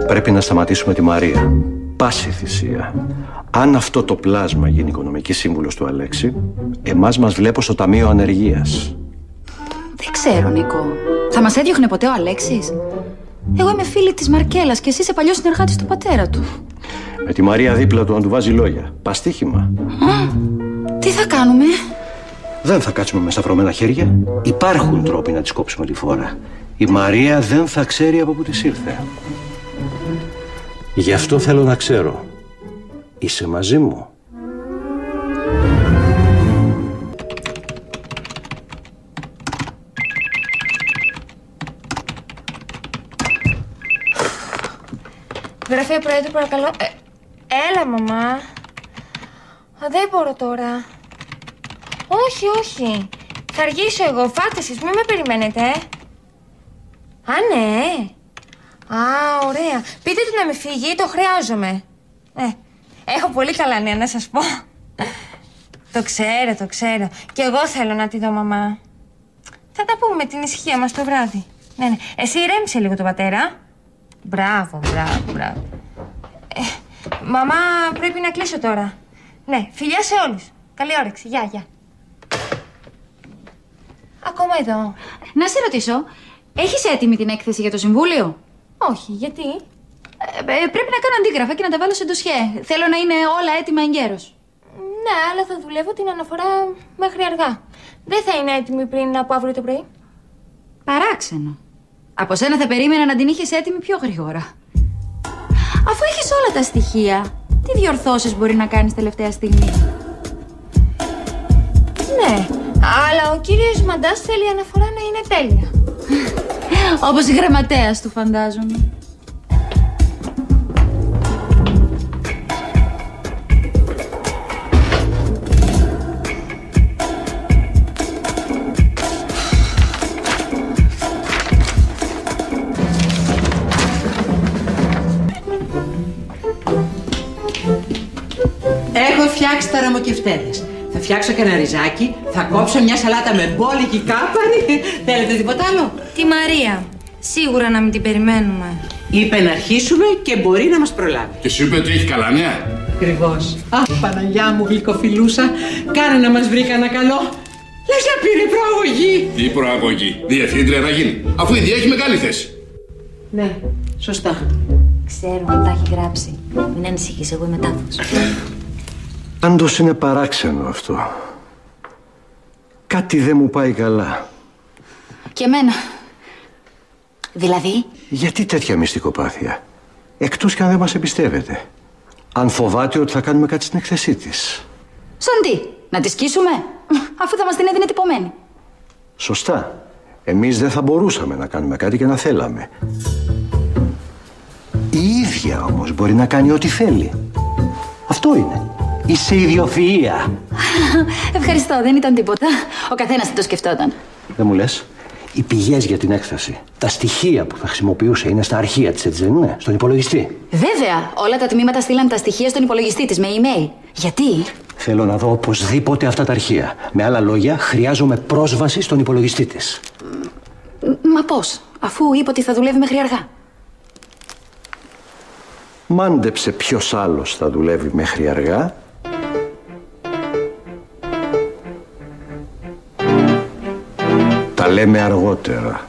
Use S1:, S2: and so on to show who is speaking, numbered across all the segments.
S1: Πρέπει να σταματήσουμε τη Μαρία. Πάση θυσία. Αν αυτό το πλάσμα γίνει οικονομική σύμβουλος του Αλέξη, εμάς μας βλέπω στο Ταμείο Ανεργίας.
S2: Δεν ξέρω, Νίκο. Θα μας έδιωχνε ποτέ ο Αλέξης? Εγώ είμαι φίλη της Μαρκέλας και εσύ είσαι παλιός συνεργάτης του πατέρα του.
S1: Με τη Μαρία δίπλα του να του βάζει λόγια. Παστίχημα.
S2: Τι θα κάνουμε?
S1: Δεν θα κάτσουμε με σταυρωμένα χέρια. Υπάρχουν τρόποι να της κόψουμε τη φόρα. Η Μαρία δεν θα ξέρει από πού της ήρθε. Γι' αυτό θέλω να ξέρω. Είσαι μαζί μου?
S3: Γραφεία Πρόεδρου, παρακαλώ. Έλα, μαμά. Δεν μπορώ τώρα. Όχι. Θα αργήσω εγώ. Φάτε εσείς, μην με περιμένετε. Α, ναι. Α, ωραία. Πείτε του να με φύγει, το χρειάζομαι. Έχω πολύ καλά νέα να σας πω. Το ξέρω. Και εγώ θέλω να τη δω, μαμά. Θα τα πούμε με την ησυχία μας το βράδυ. Ναι. Εσύ ηρέμησε λίγο τον πατέρα. Μπράβο. Μαμά, πρέπει να κλείσω τώρα. Ναι, φιλιά σε όλους. Καλή όρεξη. Γεια. Ακόμα εδώ.
S2: Να σε ρωτήσω, έχεις έτοιμη την έκθεση για το Συμβούλιο?
S3: Όχι, γιατί?
S2: Πρέπει να κάνω αντίγραφα και να τα βάλω σε ντοσιέ. Θέλω να είναι όλα έτοιμα εγκαίρως.
S3: Ναι, αλλά θα δουλεύω την αναφορά μέχρι αργά. Δεν θα είναι έτοιμη πριν από αύριο το πρωί.
S2: Παράξενο. Από σένα θα περίμενα να την είχες έτοιμη πιο γρήγορα. Αφού έχεις όλα τα στοιχεία, τι διορθώσεις μπορεί να κάνεις τελευταία στιγμή?
S3: Ναι, αλλά ο κύριος Μαντάς θέλει η αναφορά να είναι τέλεια.
S2: Όπως η γραμματέας του, φαντάζομαι.
S4: Έχω φτιάξει ταραμοκεφτέδες. Θα φτιάξω και ένα ριζάκι, θα κόψω μια σαλάτα με μπόλικη κάπαρη. Θέλετε τίποτα άλλο?
S3: Τη Μαρία. Σίγουρα να μην την περιμένουμε.
S4: Είπε να αρχίσουμε και μπορεί να μας προλάβει.
S5: Και σου είπε ότι έχει καλά νέα.
S4: Ακριβώς. Αχ, Παναγιά μου γλυκοφιλούσα, κάνε να μας βρει κανένα καλό. Λες να πήρε προαγωγή.
S5: Τι προαγωγή? Διευθύντρια να γίνει, αφού η ίδια έχει μεγάλη θέση.
S4: Ναι, σωστά.
S2: Ξέρω αν τα έχει γράψει. Μην ανησυχείς, εγώ είμαι τάφος.
S1: Πάντως είναι παράξενο αυτό. Κάτι δεν μου πάει καλά.
S2: Και εμένα. Δηλαδή?
S1: Γιατί τέτοια μυστικοπάθεια? Εκτός κι αν δεν μας εμπιστεύεται. Αν φοβάται ότι θα κάνουμε κάτι στην εκθεσή της.
S2: Σαν τι? Να τη σκίσουμε? Αφού θα μας την έδινε τυπωμένη.
S1: Σωστά. Εμείς δεν θα μπορούσαμε να κάνουμε κάτι και να θέλαμε. Η ίδια όμως μπορεί να κάνει ό,τι θέλει. Αυτό είναι. Είσαι ιδιοφυΐα.
S2: Ευχαριστώ, δεν ήταν τίποτα. Ο καθένας δεν το σκεφτόταν.
S1: Δεν μου λες? Οι πηγές για την έκθεση, τα στοιχεία που θα χρησιμοποιούσε είναι στα αρχεία της, έτσι δεν είναι? Στον υπολογιστή.
S2: Βέβαια, όλα τα τμήματα στείλαν τα στοιχεία στον υπολογιστή της με email. Γιατί?
S1: Θέλω να δω οπωσδήποτε αυτά τα αρχεία. Με άλλα λόγια, χρειάζομαι πρόσβαση στον υπολογιστή της.
S2: Μα πώς, αφού είπε ότι θα δουλεύει μέχρι αργά?
S1: Μάντεψε ποιος άλλος θα δουλεύει μέχρι αργά. Τα λέμε αργότερα.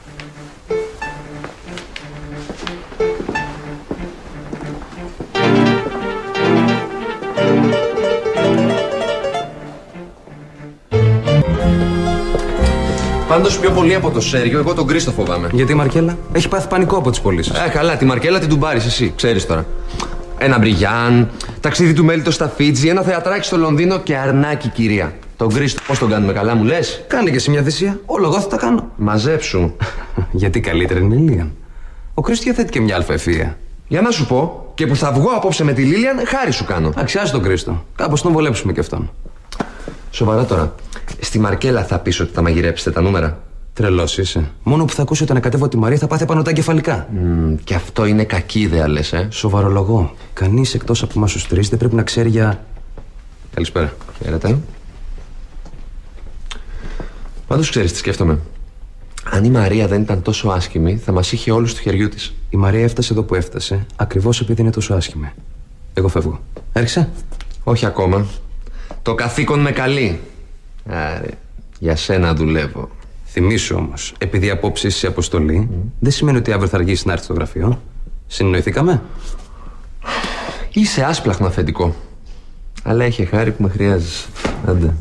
S6: Πάντως πιο πολύ από το Σέργιο, εγώ τον Κρίστο φοβάμαι.
S7: Γιατί η Μαρκέλα έχει πάθει πανικό από τις πωλήσεις.
S6: Καλά, τη Μαρκέλα την τουμπάρεις εσύ, ξέρεις τώρα. Ένα μπριγιάν, ταξίδι του Μέλιτο στα Φίτζι, ένα θεατράκι στο Λονδίνο και αρνάκι, κυρία. Τον Κρίστο, πώς τον κάνουμε καλά, μου λες?
S7: Κάνε και εσύ μια θυσία. Όλο εγώ θα τα κάνω.
S6: Μαζέψου.
S7: Γιατί καλύτερα είναι η Λίλιαν. Ο Κρίστο διαθέτει και μια αλφαευθεία.
S6: Για να σου πω, και που θα βγω απόψε με τη Λίλιαν, χάρη σου κάνω.
S7: Αξιάζει τον Κρίστο. Κάπως τον βολέψουμε κι αυτόν.
S6: Σοβαρά τώρα. Στη Μαρκέλα θα πεις ότι θα μαγειρέψετε τα νούμερα?
S7: Τρελός είσαι. Μόνο που θα ακούσει όταν ανακατεύω τη Μαρία θα πάθει πάνω τα εγκεφαλικά.
S6: Και αυτό είναι κακή ιδέα, λες,
S7: Σοβαρολογώ. Κανείς εκτός από εμάς τους τρεις δεν πρέπει να ξέρει για.
S6: Καλησπέρα. Χαίρετε. Πάντως ξέρεις τι σκέφτομαι. Αν η Μαρία δεν ήταν τόσο άσχημη, θα μας είχε όλους του χεριού της.
S7: Η Μαρία έφτασε εδώ που έφτασε, ακριβώς επειδή είναι τόσο άσχημη. Εγώ φεύγω. Έρχεσαι?
S6: Όχι ακόμα. Το καθήκον με καλεί. Άρε, για σένα δουλεύω.
S7: Θυμήσου όμως, επειδή απόψε είσαι σε αποστολή, δεν σημαίνει ότι αύριο θα αργήσει να έρθει στο γραφείο. Συνεννοηθήκαμε?
S6: Είσαι άσπλαχνο αφεντικό. Αλλά έχει χάρη που με χρειάζεσαι. Άντε.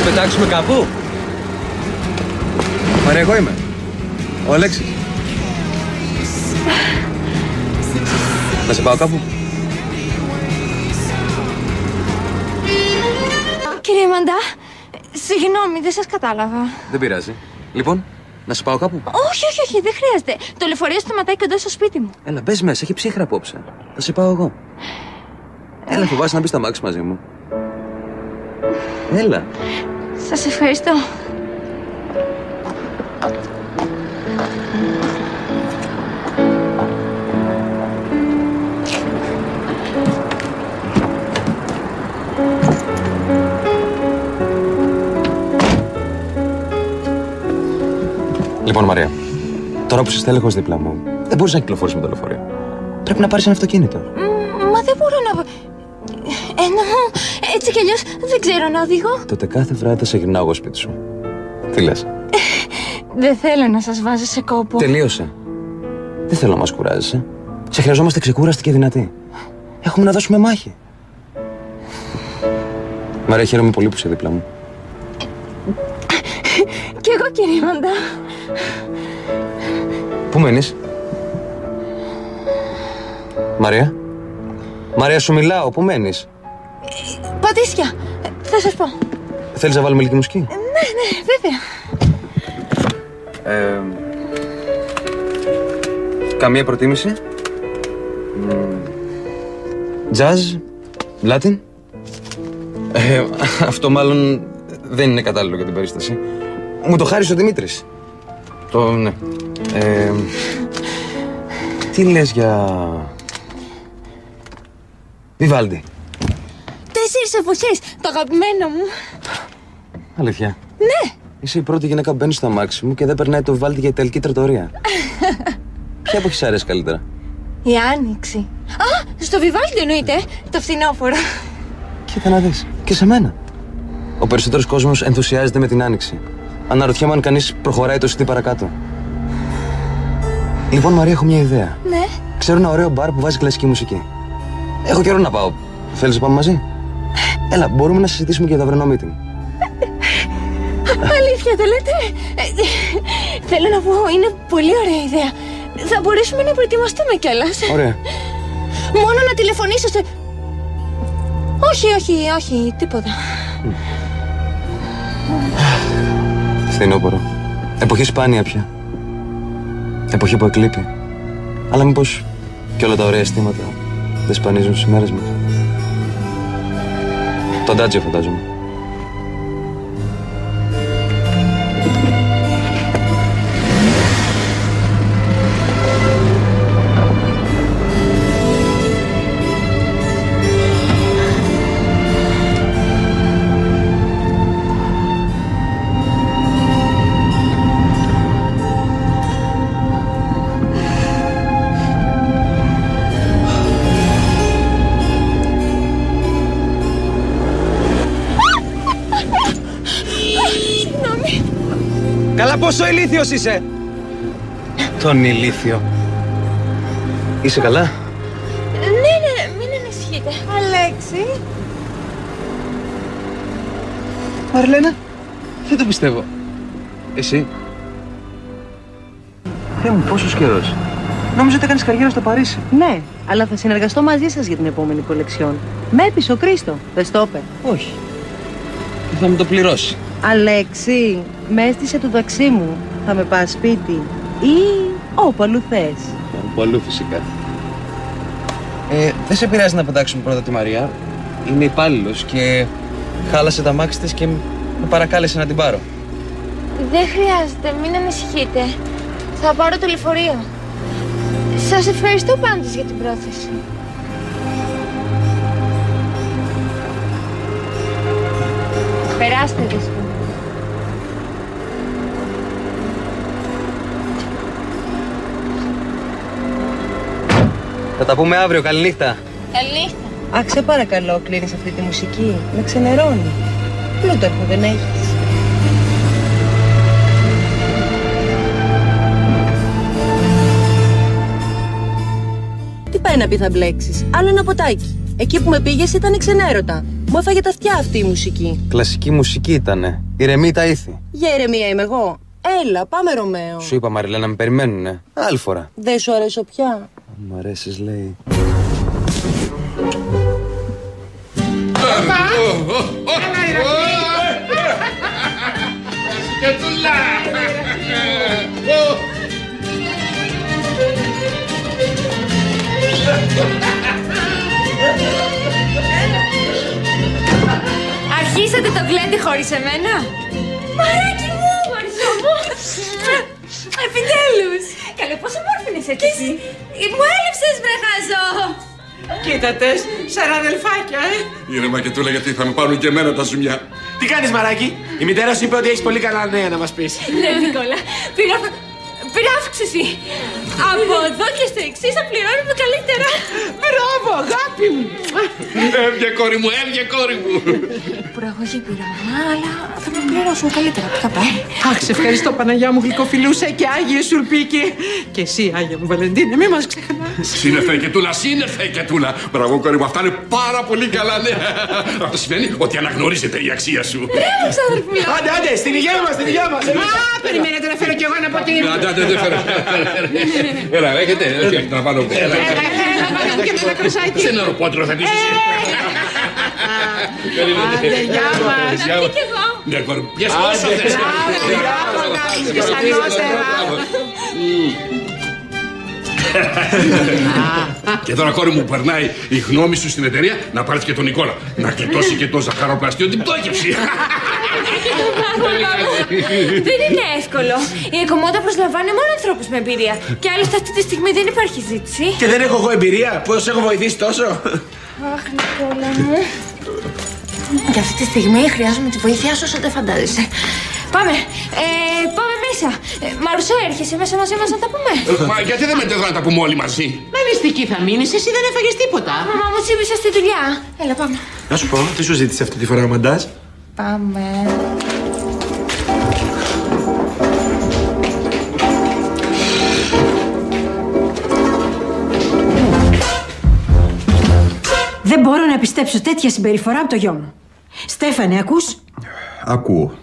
S7: Πετάξουμε κάπου. Μαρία, εγώ είμαι. Ο Αλέξης. Να σε πάω κάπου.
S3: Κύριε Μαντά, συγγνώμη, δεν σας κατάλαβα.
S7: Δεν πειράζει. Λοιπόν, να σε πάω κάπου.
S3: Όχι, δεν χρειάζεται. Το λεωφορείο σταματάει κοντά στο σπίτι μου.
S7: Έλα, μπες μέσα, έχει ψύχρα απόψε. Θα σε πάω εγώ. Έλα, φοβάσαι να μπεις στα μάξι μαζί μου. Έλα.
S3: Σας ευχαριστώ.
S7: Λοιπόν, Μαρία, τώρα που είσαι τέλεχος δίπλα μου, δεν μπορείς να κυκλοφορείς με το λεωφορείο. Πρέπει να πάρεις ένα αυτοκίνητο.
S3: Μα δεν μπορώ να... Εννοώ, έτσι κι αλλιώς δεν ξέρω να οδηγώ.
S7: Τότε κάθε βράδυ θα σε γυρνάω εγώ σπίτι σου. Τι λες?
S3: Δεν θέλω να σας βάζω σε κόπο.
S7: Τελείωσε. Δεν θέλω να μας κουράζεσαι. Σε χρειαζόμαστε ξεκούραστοι και δυνατοί. Έχουμε να δώσουμε μάχη. Μαρία, χαίρομαι πολύ που είσαι δίπλα μου.
S3: Κι εγώ, κύριε Μαντά.
S7: Πού μένεις? Μαρία? Μαρία, σου μιλάω. Πού μένεις?
S3: Πατήσια, θα σας πω.
S7: Θέλεις να βάλουμε λίγη μουσική?
S3: Ναι, βέβαια.
S7: Καμία προτίμηση? Jazz? Latin? Αυτό μάλλον δεν είναι κατάλληλο για την περίσταση. Μου το χάρισε ο Δημήτρης. Ναι. Τι λες για... Βιβάλντι.
S3: 4 εποχές, το αγαπημένο μου.
S7: Αλήθεια?
S3: Ναι.
S7: Είσαι η πρώτη γυναίκα που μπαίνει στο αμάξι μου και δεν περνάει το Βιβάλντι για ιταλική τρατορία. Ποια εποχή σ' αρέσει καλύτερα?
S3: Η Άνοιξη. Α, στο Βιβάλντι εννοείται, το φθινόφορο.
S7: Κοίτα να δεις, και σε μένα. Ο περισσότερος κόσμος ενθουσιάζεται με την Άνοιξη. Αναρωτιέμαι αν κανείς προχωράει το σκητή παρακάτω. Λοιπόν, Μαρία, έχω μια ιδέα.
S3: Ναι.
S7: Ξέρω ένα ωραίο μπαρ που βάζει κλασική μουσική. Έχω καιρό να πάω. Θέλεις να πάμε μαζί? Έλα, μπορούμε να συζητήσουμε και για το αυριανό meeting.
S3: Αλήθεια το λέτε? Θέλω να πω, είναι πολύ ωραία ιδέα. Θα μπορέσουμε να προετοιμαστούμε κιόλας.
S7: Ωραία.
S3: Μόνο να τηλεφωνήσω σε... Όχι, τίποτα.
S7: Φθινόπορο. Εποχή σπάνια πια. Εποχή που εκλείπει. Αλλά μήπως κι όλα τα ωραία αισθήματα δεν σπανίζουν στις μέρες μας? Το αντάτζιο φαντάζομαι. πόσο ηλίθιος είσαι! Τον ηλίθιο. Είσαι καλά?
S3: Ναι, μην ανησυχείτε.
S2: Αλέξη.
S7: Μαρλένα, δεν το πιστεύω. Εσύ? Θεέ μου, πόσος καιρός. Νόμιζα ότι έκανες καριέρα στο Παρίσι.
S8: Ναι, αλλά θα συνεργαστώ μαζί σας για την επόμενη κολεξιόν. Με έπεισε ο Κρίστο. Δεν στο είπε.
S7: Όχι. Και θα μου το πληρώσει.
S8: Αλέξη, με έστησε το ταξί μου. Θα με πας σπίτι ή όπου αλλού θες.
S7: Όπου αλλού φυσικά. Δεν σε πειράζει να πετάξουμε πρώτα τη Μαρία. Είναι υπάλληλος και χάλασε τα μάξι της και με παρακάλεσε να την πάρω.
S3: Δεν χρειάζεται, μην ανησυχείτε. Θα πάρω το λεωφορείο. Σας ευχαριστώ πάντως για την πρόθεση. Περάστε δύσκολα.
S7: Θα τα πούμε αύριο, καληνύχτα.
S3: Καληνύχτα.
S8: Αχ, σε παρακαλώ, κλείνεις αυτή τη μουσική. Με ξενερώνει. Πλούταρχο δεν έχεις. Τι πάει να πει θα μπλέξεις? Άλλο ένα ποτάκι. Εκεί που με πήγες ήταν ξενέρωτα. Μου έφαγε τα αυτιά αυτή η μουσική.
S7: Κλασική μουσική ήτανε. Ηρεμή τα ήθη.
S8: Για ηρεμία είμαι εγώ. Έλα, πάμε Ρωμαίο.
S7: Σου είπα, Μαριλένα, να με περιμένουνε. Άλλη φορά.
S8: Δεν σου αρέσω πια.
S7: Μ' αρέσεις, λέει.
S3: Αρχίσατε το γλέντι χωρίς εμένα. Μαράκι μου! Μαριζό μου! Επιτέλους! Καλέ, πόσο μόρφινες έτσι εσύ. Μου έλειψες, βρε χαζό!
S4: Κοίτατες, σαν αδελφάκια,
S5: Ήρεμα και τούλα, γιατί θα με πάρουν και εμένα τα ζουμιά.
S9: Τι κάνεις, Μαράκι? Η μητέρα σου είπε ότι έχεις πολύ καλά νέα να μας πεις.
S3: Ναι, Νικόλα, πήρα αύξηση. Από εδώ και στο εξής θα πληρώνουμε καλύτερα.
S4: Μπράβο, αγάπη μου.
S5: Έβγε κόρη μου, έβγε κόρη μου.
S3: Προαγωγή πήρα, αλλά θα με πληρώσουν καλύτερα. Πού θα πάει?
S4: Αχ, σε ευχαριστώ Παναγιά μου γλυκοφιλούσα και Άγιε Σουρπίκη. Και εσύ, Άγια μου Βαλεντίνε, μη μας ξεχνάς.
S5: Σύννεφε και τούλα, σύννεφε και τούλα. Μπράβο, κόρη μου, αυτά είναι πάρα πολύ καλά νέα. Αυτό σημαίνει ότι αναγνωρίζεται η αξία σου.
S3: Μπράβο, ξαδερφούλα.
S9: Άντε, στην υγεία μας, στην υγεία μας.
S4: Περιμένετε να φέρω κι εγώ ένα ποτήρι.
S5: Δεν φέρω. Έλα, έχετε, όχι, να βάλω.
S4: Έλα, και με ένα κρασάκι.
S5: Σε νεροπότηρο θα ντύσεις.
S4: Άντε, γεια μας.
S5: Να πει κι εγώ. Ναι, κόρη μου, πιες όσο θες.
S4: Μπράβο, αγάπη, και σανότερα.
S5: Και τώρα, κόρη μου, περνάει η γνώμη σου στην εταιρεία να πάρεις και τον Νικόλα. Να κλειτώσει και το ζαχαροπλαστείο την πτώκευση.
S3: Δεν είναι εύκολο. Η Εκομόντα προσλαμβάνει μόνο ανθρώπους με εμπειρία. Και άλλωστε αυτή τη στιγμή δεν υπάρχει ζήτηση.
S9: Και δεν έχω εγώ εμπειρία, πώς έχω βοηθήσει τόσο.
S3: Αχ, Νικόλα μου. Και αυτή τη στιγμή χρειάζομαι τη βοήθειά σου όσο δεν φαντάζεσαι. Πάμε, πάμε μέσα. Μαρουσέ, έρχεσαι μέσα μαζί μας να τα πούμε.
S5: Μα γιατί δεν μετέδρα να τα πούμε όλοι μαζί?
S4: Με νηστική θα μείνεις, εσύ δεν έφαγες τίποτα.
S3: Μαμά μου τσίπησα στη δουλειά. Έλα, πάμε.
S9: Να σου πω, τι σου ζήτησε αυτή τη φορά ο Μαντάζ?
S3: Πάμε.
S10: Δεν μπορώ να πιστέψω τέτοια συμπεριφορά από το γιο μου. Στέφανε, ακούς?
S11: Ακούω.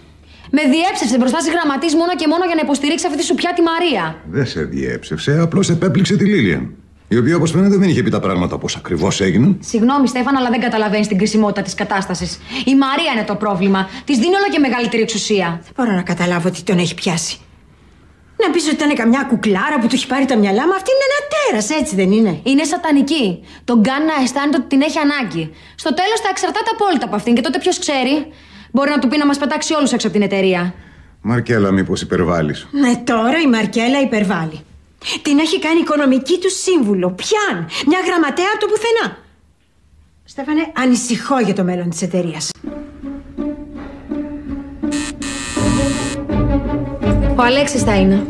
S2: Με διέψευσε μπροστά στις γραμματείς μόνο και μόνο για να υποστηρίξει αυτή σου πια τη Μαρία.
S11: Δεν σε διέψευσε, απλώς επέπληξε τη Λίλιαν. Η οποία, όπως φαίνεται, δεν είχε πει τα πράγματα όπως ακριβώς έγιναν.
S2: Συγγνώμη, Στέφανα, αλλά δεν καταλαβαίνεις την κρισιμότητα της κατάστασης. Η Μαρία είναι το πρόβλημα. Της δίνει όλο και μεγαλύτερη εξουσία.
S10: Δεν μπορώ να καταλάβω τι τον έχει πιάσει. Να πεις ότι ήταν καμιά κουκλάρα που του έχει πάρει τα μυαλά, μα αυτή είναι ένα τέρας, έτσι δεν είναι?
S2: Είναι σατανική. Τον κάνει να αισθάνεται ότι την έχει ανάγκη. Στο τέλος θα εξαρτάται απόλυτα από αυτήν και τότε ποιος ξέρει. Μπορεί να του πει να μας πετάξει όλους έξω από την εταιρεία.
S11: Μαρκέλα, μήπως υπερβάλλεις?
S10: Ναι, τώρα η Μαρκέλα υπερβάλλει. Την έχει κάνει οικονομική του σύμβουλο. Πιάν! Μια γραμματέα από το πουθενά. Στέφανε, ανησυχώ για το μέλλον της εταιρείας.
S2: Ο Αλέξης θα είναι.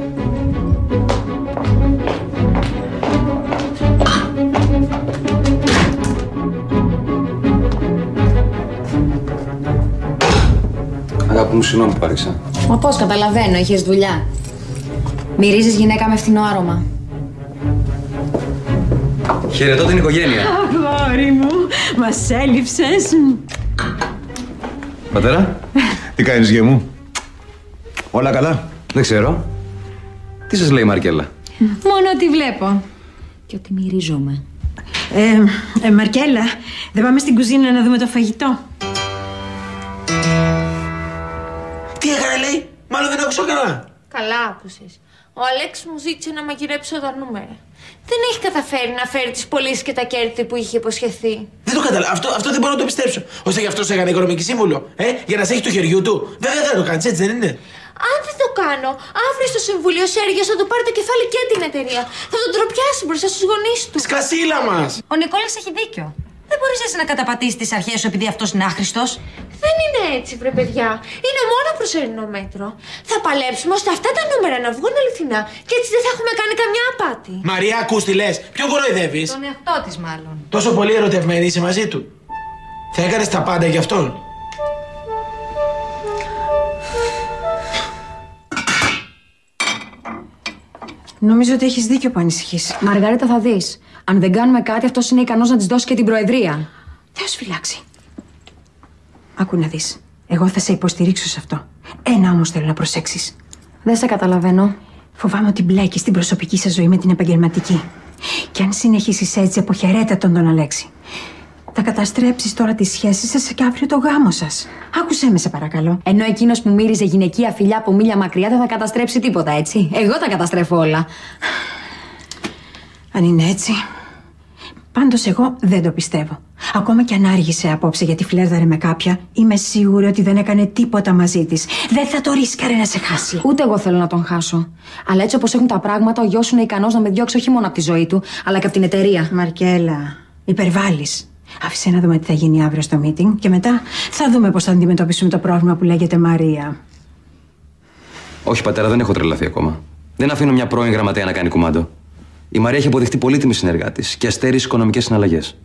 S7: Αγάπη μου, συγγνώμη που άρχισα.
S2: Μα πώς, καταλαβαίνω, είχες δουλειά. Μυρίζεις γυναίκα με φθηνό άρωμα.
S7: Χαιρετώ την οικογένεια.
S10: Αγόρι μου, μας έλειψες.
S7: Πατέρα.
S11: Τι κάνεις, γε μου? Όλα καλά?
S7: Δεν ξέρω. Τι σας λέει η Μαρκέλα?
S2: Μόνο ότι βλέπω. Και ότι μυρίζομαι.
S10: Μαρκέλα, δεν πάμε στην κουζίνα να δούμε το φαγητό?
S9: Τι έκανε, λέει? Μάλλον δεν άκουσα καλά.
S3: Καλά άκουσες. Ο Αλέξης μου ζήτησε να μαγειρέψω τα νούμερα. Δεν έχει καταφέρει να φέρει τις πωλήσεις και τα κέρδη που είχε υποσχεθεί.
S9: Δεν το κατάλαβα. Αυτό δεν μπορώ να το πιστέψω. Ώστε γι' αυτό σε έκανε οικονομική σύμβουλο. Για να σε έχει του χεριού του. Βέβαια δεν το κάνει, έτσι δεν είναι?
S3: Αν δεν το κάνω, αύριο στο Συμβούλιο Σέργιος θα του πάρει το κεφάλι και την εταιρεία. Θα τον τροπιάσει μπροστά στους γονείς του.
S9: Σκασίλα μας!
S2: Ο Νικόλας έχει δίκιο. Δεν μπορείς εσύ να καταπατήσεις τις αρχές σου επειδή αυτός είναι άχρηστος.
S3: Δεν είναι έτσι, βρε παιδιά. Είναι μόνο προσωρινό μέτρο. Θα παλέψουμε ώστε αυτά τα νούμερα να βγουν αληθινά και έτσι δεν θα έχουμε κάνει καμιά απάτη.
S9: Μαρία, ακούς τι λες? Ποιον κοροϊδεύεις?
S2: Τον εαυτό της, μάλλον.
S9: Τόσο πολύ ερωτευμένη είσαι μαζί του. Θα έκανες τα πάντα για αυτόν.
S10: Νομίζω ότι έχεις δίκιο που ανησυχείς.
S2: Μαργαρίτα, θα δεις. Αν δεν κάνουμε κάτι, αυτός είναι ικανός να της δώσει και την προεδρία.
S10: Θεός φυλάξει. Άκου να δεις. Εγώ θα σε υποστηρίξω σε αυτό. Ένα όμως θέλω να προσέξεις.
S2: Δεν σε καταλαβαίνω.
S10: Φοβάμαι ότι μπλέκεις την προσωπική σας ζωή με την επαγγελματική. Και αν συνεχίσεις έτσι, αποχαιρέτα τον Αλέξη. Θα καταστρέψεις τώρα τις σχέσεις σας και αύριο το γάμο σας. Άκουσέ με, σε παρακαλώ.
S2: Ενώ εκείνος που μύριζε γυναικεία φιλιά από μίλια μακριά δεν θα καταστρέψει τίποτα, έτσι. Εγώ τα καταστρέφω όλα.
S10: Αν είναι έτσι. Πάντως εγώ δεν το πιστεύω. Ακόμα και αν άργησε απόψε γιατί φλέρταρε με κάποια, είμαι σίγουρη ότι δεν έκανε τίποτα μαζί της. Δεν θα το ρίσκαρε να σε χάσει.
S2: Ούτε εγώ θέλω να τον χάσω. Αλλά έτσι όπως έχουν τα πράγματα, ο γιος σου είναι ικανός να με διώξει όχι μόνο από τη ζωή του, αλλά και από την εταιρεία.
S10: Μαρκέλα, υπερβάλλεις. Άφησε να δούμε τι θα γίνει αύριο στο meeting και μετά θα δούμε πώς θα αντιμετωπίσουμε το πρόβλημα που λέγεται Μαρία.
S7: Όχι, πατέρα, δεν έχω τρελαθεί ακόμα. Δεν αφήνω μια πρώην γραμματέα να κάνει κουμάντο. Η Μαρία έχει αποδειχτεί πολύτιμη συνεργάτης και αστέρει στις οικονομικές συναλλαγές.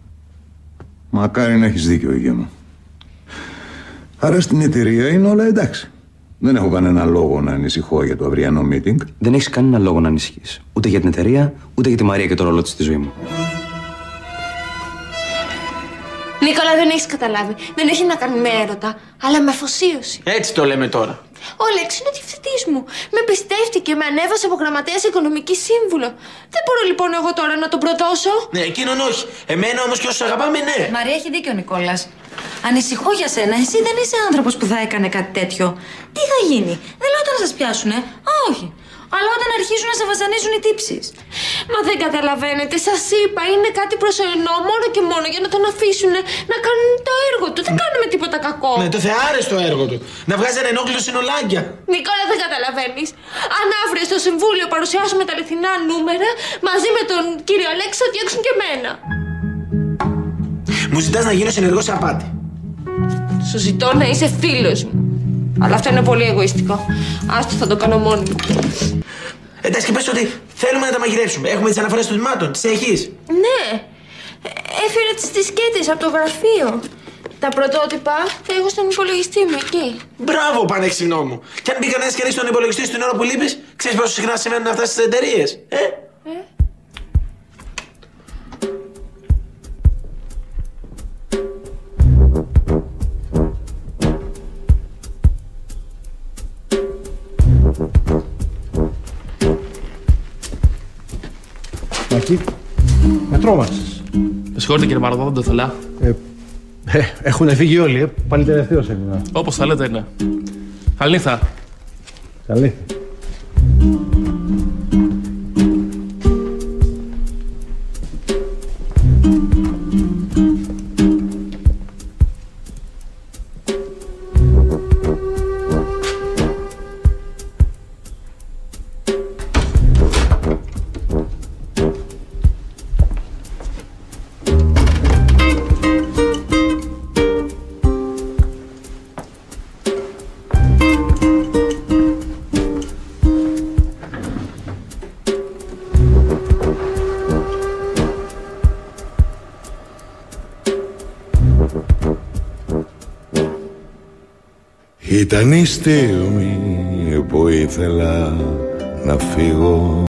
S11: Μακάρι να έχεις δίκιο, γε μου. Άρα στην εταιρεία είναι όλα εντάξει. Δεν έχω κανένα λόγο να ανησυχώ για το αυριανό meeting.
S7: Δεν έχεις κανένα λόγο να ανησυχείς. Ούτε για την εταιρεία, ούτε για τη Μαρία και το ρόλο της στη ζωή μου.
S3: Νίκολα, δεν έχεις καταλάβει. Δεν έχει να κάνει με έρωτα, αλλά με αφοσίωση.
S9: Έτσι το λέμε τώρα.
S3: Ο Αλέξης είναι ο διευθυντής μου. Με πιστεύτηκε, με ανέβασε από γραμματέα σε οικονομική σύμβουλο. Δεν μπορώ λοιπόν εγώ τώρα να τον προδώσω.
S9: Ναι, εκείνον όχι. Εμένα όμως και όσους αγαπάμε, ναι.
S2: Μαρία, έχει δίκιο ο Νικόλας. Ανησυχώ για σένα. Εσύ δεν είσαι άνθρωπος που θα έκανε κάτι τέτοιο. Τι θα γίνει? Δεν λέω όταν να σας πιάσουνε. Όχι. Αλλά όταν αρχίζουν να σε βασανίζουν οι τύψεις.
S3: Μα δεν καταλαβαίνετε, σας είπα, είναι κάτι προσωρινό μόνο και μόνο για να τον αφήσουν να κάνουν το έργο του. Δεν κάνουμε τίποτα κακό.
S9: Ναι, το θεάρεστο έργο του. Να βγάζει ένα ενόχλητο συνολάκια.
S3: Νικόλα, δεν καταλαβαίνεις. Αν αύριο στο Συμβούλιο παρουσιάσουμε τα αληθινά νούμερα, μαζί με τον κύριο Αλέξη θα διώξουν και εμένα.
S9: Μου ζητάς να γίνω συνεργός απάτη.
S3: Σου ζητώ να είσαι φίλος μου. Αλλά αυτό είναι πολύ εγωιστικό. Άστο, θα το κάνω μόνη μου.
S9: Εντάξει, και πες ότι θέλουμε να τα μαγειρέψουμε. Έχουμε τις αναφορές των τμήματων. Τις έχεις?
S3: Ναι. Έφερα τις δισκέτες από το γραφείο. Τα πρωτότυπα θα έχω στον υπολογιστή μου εκεί.
S9: Μπράβο, πανέξυπνό μου. Και αν μπει κανένας και ρίξει τον υπολογιστή στην ώρα που λείπεις, ξέρεις πόσο συχνά συμβαίνουν αυτά στις εταιρείες.
S12: Μάκη, με τρόμαξες.
S13: Με συγχωρείτε κύριε Παραδό, δεν το ήθελα.
S12: Έχουν φύγει όλοι, πάλι τελευταίος έμεινα.
S13: Όπως θα λέτε είναι. Καλή νύχτα.
S12: Καλή.
S14: Ήταν η στιγμή
S11: που ήθελα να φύγω.